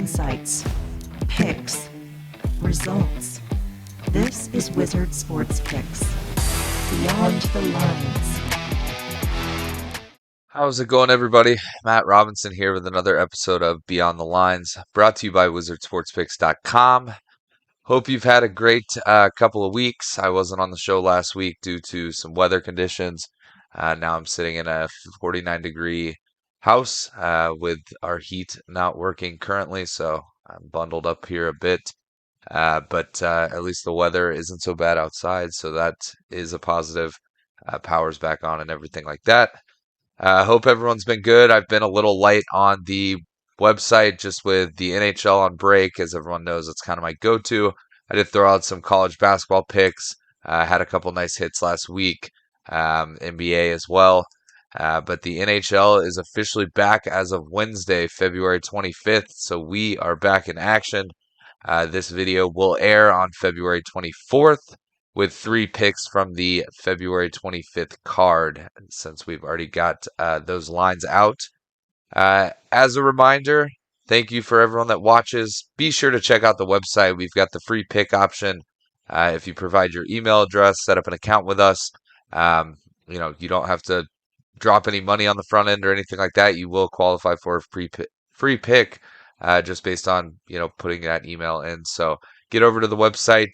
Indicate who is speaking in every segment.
Speaker 1: insights, picks, results. This is Wizard Sports Picks. Beyond the Lines.
Speaker 2: How's it going, everybody? Matt Robinson here with another episode of Beyond the Lines, brought to you by wizardsportspicks.com. Hope you've had a great couple of weeks. I wasn't on the show last week due to some weather conditions. Now I'm sitting in a 49-degree house with our heat not working currently, so I'm bundled up here a bit. But at least the weather isn't so bad outside, so that is a positive. Power's back on and everything like that. Hope everyone's been good. I've been a little light on the website just with the NHL on break. As everyone knows, it's kind of my go-to. I did throw out some college basketball picks. Had a couple nice hits last week. NBA as well. But the NHL is officially back as of Wednesday, February 25th. So we are back in action. This video will air on February 24th. With 3 picks from the February 25th card, since we've already got those lines out. As a reminder, thank you for everyone that watches. Be sure to check out the website. We've got the free pick option. If you provide your email address, set up an account with us. You don't have to drop any money on the front end or anything like that. You will qualify for a free pick just based on putting that email in. So get over to the website.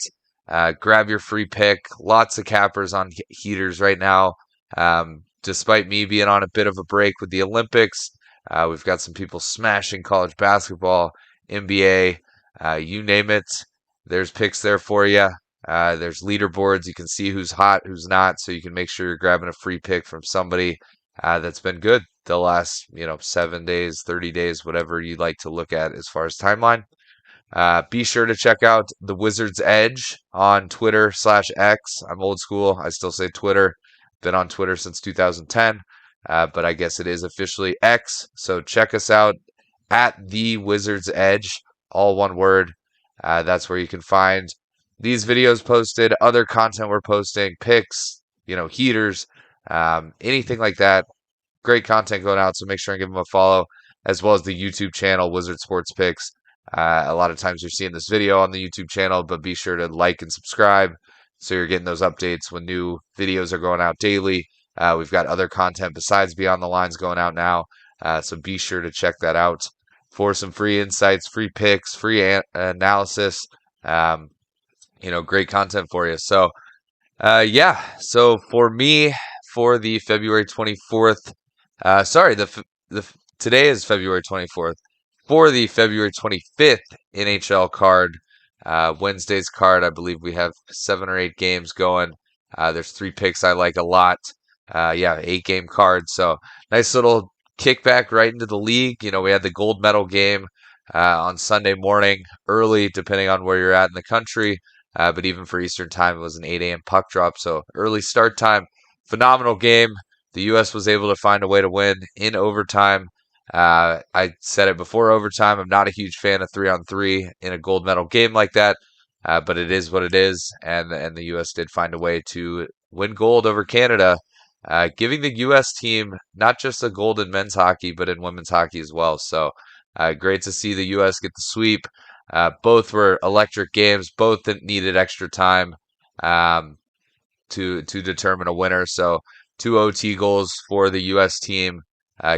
Speaker 2: Grab your free pick. Lots of cappers on heaters right now. Despite me being on a bit of a break with the Olympics, we've got some people smashing college basketball, NBA, you name it. There's picks there for you. There's leaderboards. You can see who's hot, who's not, so you can make sure you're grabbing a free pick from somebody that's been good the last 7 days, 30 days, whatever you'd like to look at as far as timeline. Be sure to check out the Wizard's Edge on Twitter/X. I'm old school. I still say Twitter. Been on Twitter since 2010, but I guess it is officially X. So check us out at the Wizard's Edge, all one word. That's where you can find these videos posted, other content we're posting, picks, heaters, anything like that. Great content going out, so make sure and give them a follow, as well as the YouTube channel, Wizard Sports Picks. A lot of times you're seeing this video on the YouTube channel, but be sure to like and subscribe so you're getting those updates when new videos are going out daily. We've got other content besides Beyond the Lines going out now, so be sure to check that out for some free insights, free picks, free analysis. Great content for you. So, So for me, for the February 24th, today is February 24th. For the February 25th NHL card, Wednesday's card, I believe we have 7 or 8 games going. There's 3 picks I like a lot. 8-game card. So nice little kickback right into the league. We had the gold medal game on Sunday morning, early, depending on where you're at in the country. But even for Eastern time, it was an 8 a.m. puck drop. So early start time. Phenomenal game. The U.S. was able to find a way to win in overtime. I said it before overtime. I'm not a huge fan of 3-on-3 in a gold medal game like that, but it is what it is, and the U.S. did find a way to win gold over Canada, giving the U.S. team not just a gold in men's hockey, but in women's hockey as well. So great to see the U.S. get the sweep. Both were electric games. Both needed extra time to determine a winner. So 2 OT goals for the U.S. team.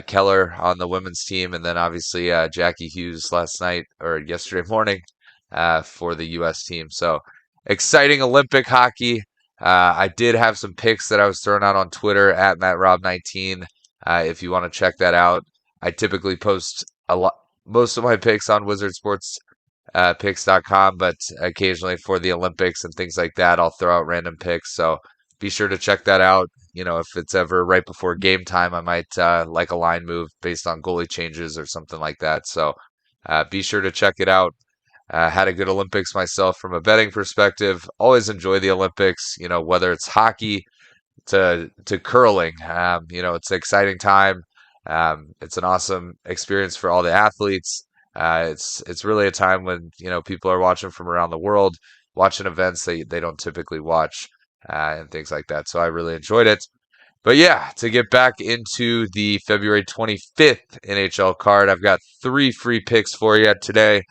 Speaker 2: Keller on the women's team, and then obviously Jackie Hughes last night or yesterday morning for the U.S. team. So exciting Olympic hockey. I did have some picks that I was throwing out on Twitter at MattRob19. If you want to check that out, I typically post most of my picks on wizardsportspicks.com, but occasionally for the Olympics and things like that, I'll throw out random picks. So be sure to check that out. If it's ever right before game time, I might like a line move based on goalie changes or something like that. So be sure to check it out. Had a good Olympics myself from a betting perspective. Always enjoy the Olympics, whether it's hockey to curling. It's an exciting time. It's an awesome experience for all the athletes. It's really a time when, people are watching from around the world, watching events they don't typically watch. And things like that. So I really enjoyed it. But yeah, to get back into the February 25th NHL card, I've got 3 free picks for you today.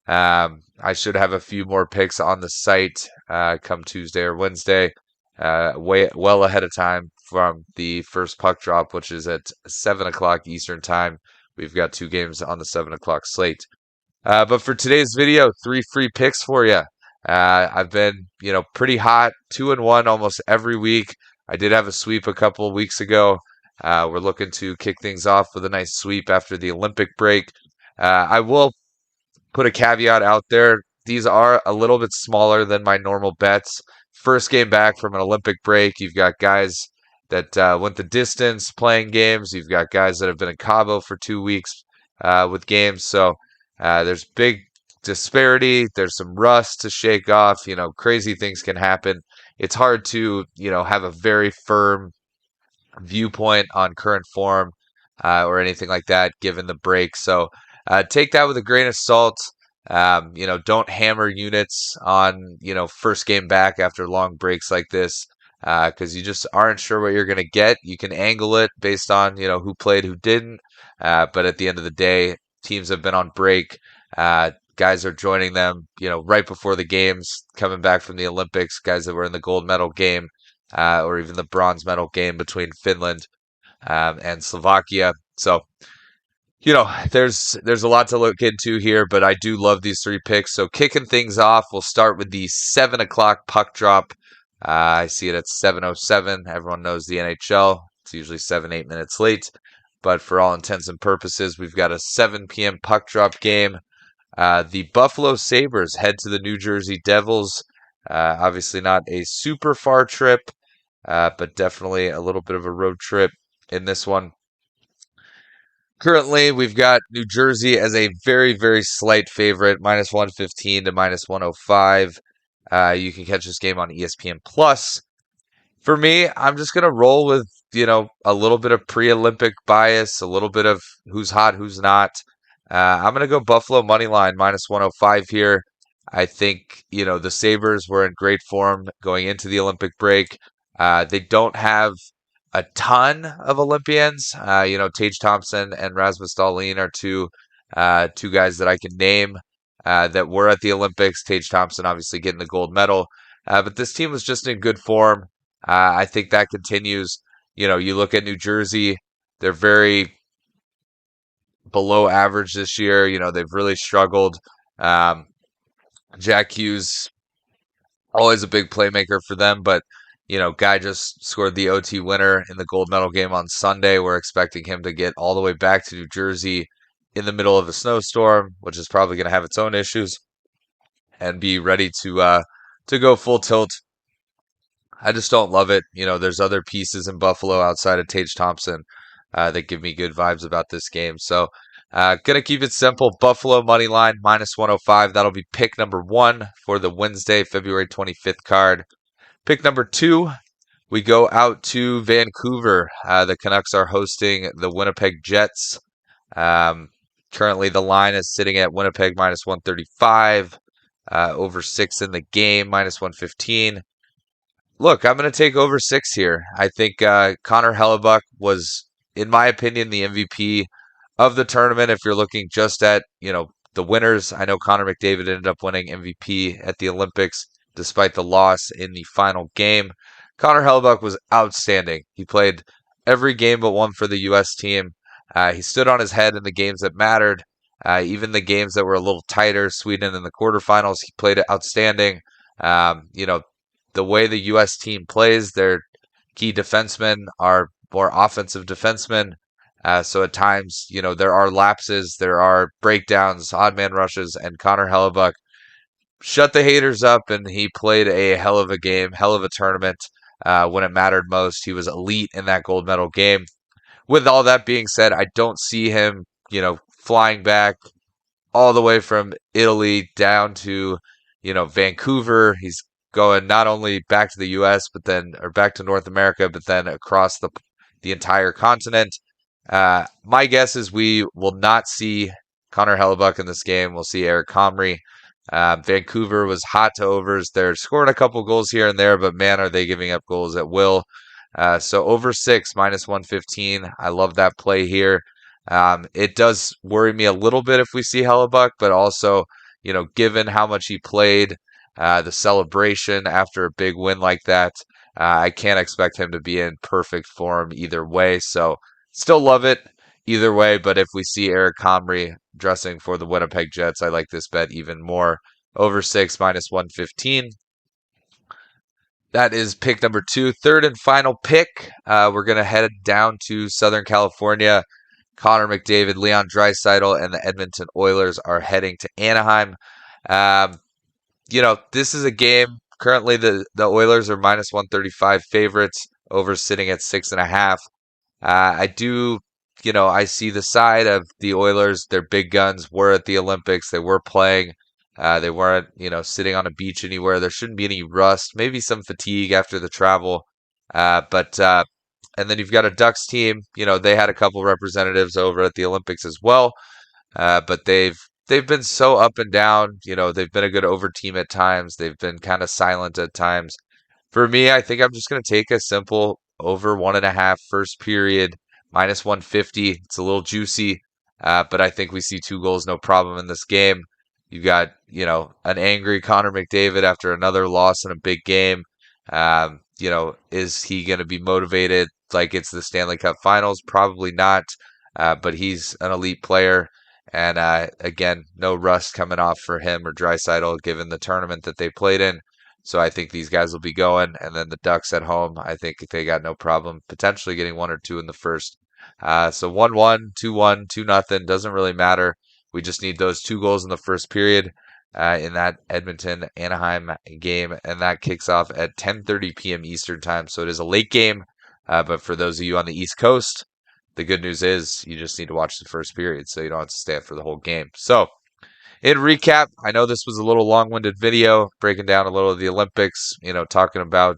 Speaker 2: I should have a few more picks on the site come Tuesday or Wednesday, way well ahead of time from the first puck drop, which is at 7 o'clock Eastern time. We've got 2 games on the 7 o'clock slate. But for today's video, 3 free picks for you. I've been, pretty hot, 2-1 almost every week. I did have a sweep a couple of weeks ago. We're looking to kick things off with a nice sweep after the Olympic break. I will put a caveat out there. These are a little bit smaller than my normal bets. First game back from an Olympic break. You've got guys that went the distance playing games. You've got guys that have been in Cabo for 2 weeks with games. So there's big disparity. There's some rust to shake off. Crazy things can happen. It's hard to, have a very firm viewpoint on current form or anything like that given the break. So take that with a grain of salt. Don't hammer units on, first game back after long breaks like this because you just aren't sure what you're going to get. You can angle it based on, who played, who didn't. But at the end of the day, teams have been on break. Guys are joining them, right before the games, coming back from the Olympics, guys that were in the gold medal game or even the bronze medal game between Finland and Slovakia. So, there's a lot to look into here, but I do love these 3 picks. So kicking things off, we'll start with the 7 o'clock puck drop. I see it at 7:07. Everyone knows the NHL. It's usually 7-8 minutes late. But for all intents and purposes, we've got a 7 p.m. puck drop game. The Buffalo Sabres head to the New Jersey Devils. Obviously not a super far trip, but definitely a little bit of a road trip in this one. Currently, we've got New Jersey as a very, very slight favorite, minus 115 to minus 105. You can catch this game on ESPN Plus. For me, I'm just going to roll with, a little bit of pre-Olympic bias, a little bit of who's hot, who's not. I'm going to go Buffalo moneyline minus 105 here. I think, the Sabres were in great form going into the Olympic break. They don't have a ton of Olympians. Tage Thompson and Rasmus Dahlin are two guys that I can name that were at the Olympics. Tage Thompson obviously getting the gold medal. But this team was just in good form. I think that continues. You look at New Jersey, they're very below average this year. They've really struggled. Jack Hughes, always a big playmaker for them, but guy just scored the OT winner in the gold medal game on Sunday. We're expecting him to get all the way back to New Jersey in the middle of a snowstorm, which is probably going to have its own issues, and be ready to go full tilt. I just don't love it. There's other pieces in Buffalo outside of Tage Thompson that give me good vibes about this game. So, gonna keep it simple. Buffalo money line minus 105. That'll be pick number 1 for the Wednesday, February 25th card. Pick number 2, we go out to Vancouver. The Canucks are hosting the Winnipeg Jets. Currently, the line is sitting at Winnipeg minus 135, over 6 in the game, minus 115. Look, I'm going to take over 6 here. I think Connor Hellebuyck was, in my opinion, the MVP of the tournament. If you're looking just at, the winners, I know Connor McDavid ended up winning MVP at the Olympics despite the loss in the final game. Connor Hellebuyck was outstanding. He played every game but one for the U.S. team. He stood on his head in the games that mattered. Even the games that were a little tighter, Sweden in the quarterfinals, he played outstanding. The way the U.S. team plays, their key defensemen are more offensive defensemen. So at times, there are lapses, there are breakdowns, odd man rushes, and Connor Hellebuyck shut the haters up, and he played a hell of a game, hell of a tournament when it mattered most. He was elite in that gold medal game. With all that being said, I don't see him, flying back all the way from Italy down to, Vancouver. He's going not only back to the U.S., or back to North America, but then across the entire continent. My guess is we will not see Connor Hellebuyck in this game. We'll see Eric Comrie. Vancouver was hot to overs. They're scoring a couple goals here and there, but man, are they giving up goals at will. So over 6, minus 115. I love that play here. It does worry me a little bit if we see Hellebuck, but also, given how much he played, the celebration after a big win like that, I can't expect him to be in perfect form either way. So still love it either way. But if we see Eric Comrie dressing for the Winnipeg Jets, I like this bet even more. Over 6, minus 115. That is pick number 2. Third and final pick. We're going to head down to Southern California. Connor McDavid, Leon Draisaitl, and the Edmonton Oilers are heading to Anaheim. Um, this is a game. Currently, the Oilers are minus 135 favorites, over sitting at 6.5. I do, I see the side of the Oilers. Their big guns were at the Olympics. They were playing. They weren't, sitting on a beach anywhere. There shouldn't be any rust, maybe some fatigue after the travel. But and then you've got a Ducks team. They had a couple representatives over at the Olympics as well. But they've been so up and down. They've been a good over team at times. They've been kind of silent at times. For me, I think I'm just going to take a simple over 1.5 first period, minus 150. It's a little juicy, but I think we see 2 goals, no problem in this game. You got, an angry Connor McDavid after another loss in a big game. Is he going to be motivated like it's the Stanley Cup Finals? Probably not, but he's an elite player. And again, no rust coming off for him or Draisaitl given the tournament that they played in. So I think these guys will be going. And then the Ducks at home, I think they got no problem potentially getting 1 or 2 in the first. So 1-1, 2-1, 2-0, doesn't really matter. We just need those 2 goals in the first period in that Edmonton-Anaheim game. And that kicks off at 10:30 p.m. Eastern time. So it is a late game. But for those of you on the East Coast, the good news is you just need to watch the first period, so you don't have to stay up for the whole game. So, in recap, I know this was a little long-winded video, breaking down a little of the Olympics, talking about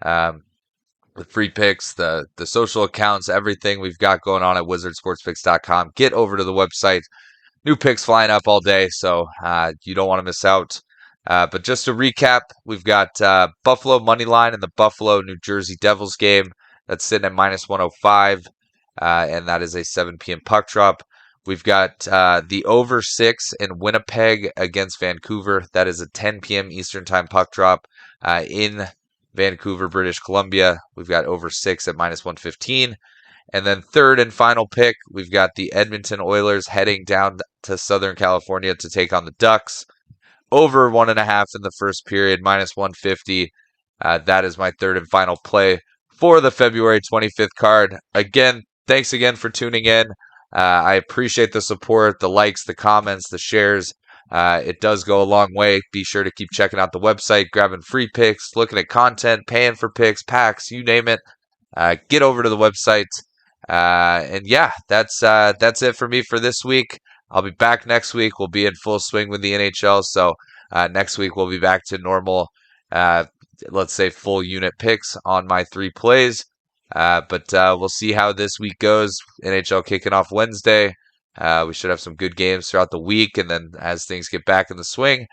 Speaker 2: the free picks, the social accounts, everything we've got going on at wizardsportspicks.com. Get over to the website. New picks flying up all day, so you don't want to miss out. But just to recap, we've got Buffalo moneyline in the Buffalo New Jersey Devils game. That's sitting at minus 105. And that is a 7 p.m. puck drop. We've got the over 6 in Winnipeg against Vancouver. That is a 10 p.m. Eastern time puck drop in Vancouver, British Columbia. We've got over 6 at minus 115. And then third and final pick, we've got the Edmonton Oilers heading down to Southern California to take on the Ducks. Over 1.5 in the first period, minus 150. That is my third and final play for the February 25th card. Again, thanks again for tuning in. I appreciate the support, the likes, the comments, the shares. It does go a long way. Be sure to keep checking out the website, grabbing free picks, looking at content, paying for picks, packs, you name it. Get over to the website. And yeah, that's it for me for this week. I'll be back next week. We'll be in full swing with the NHL. So next week we'll be back to normal, let's say full unit picks on my 3 plays. But we'll see how this week goes. NHL kicking off Wednesday. We should have some good games throughout the week, and then as things get back in the swing.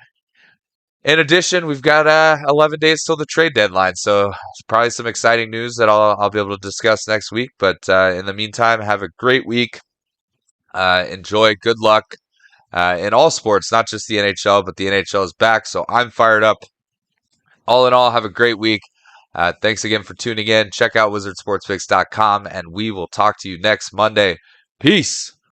Speaker 2: In addition, we've got 11 days till the trade deadline, so it's probably some exciting news that I'll be able to discuss next week. But in the meantime, have a great week. Enjoy. Good luck in all sports, not just the NHL, but the NHL is back, so I'm fired up. All in all, have a great week. Thanks again for tuning in. Check out wizardsportspicks.com, and we will talk to you next Monday. Peace.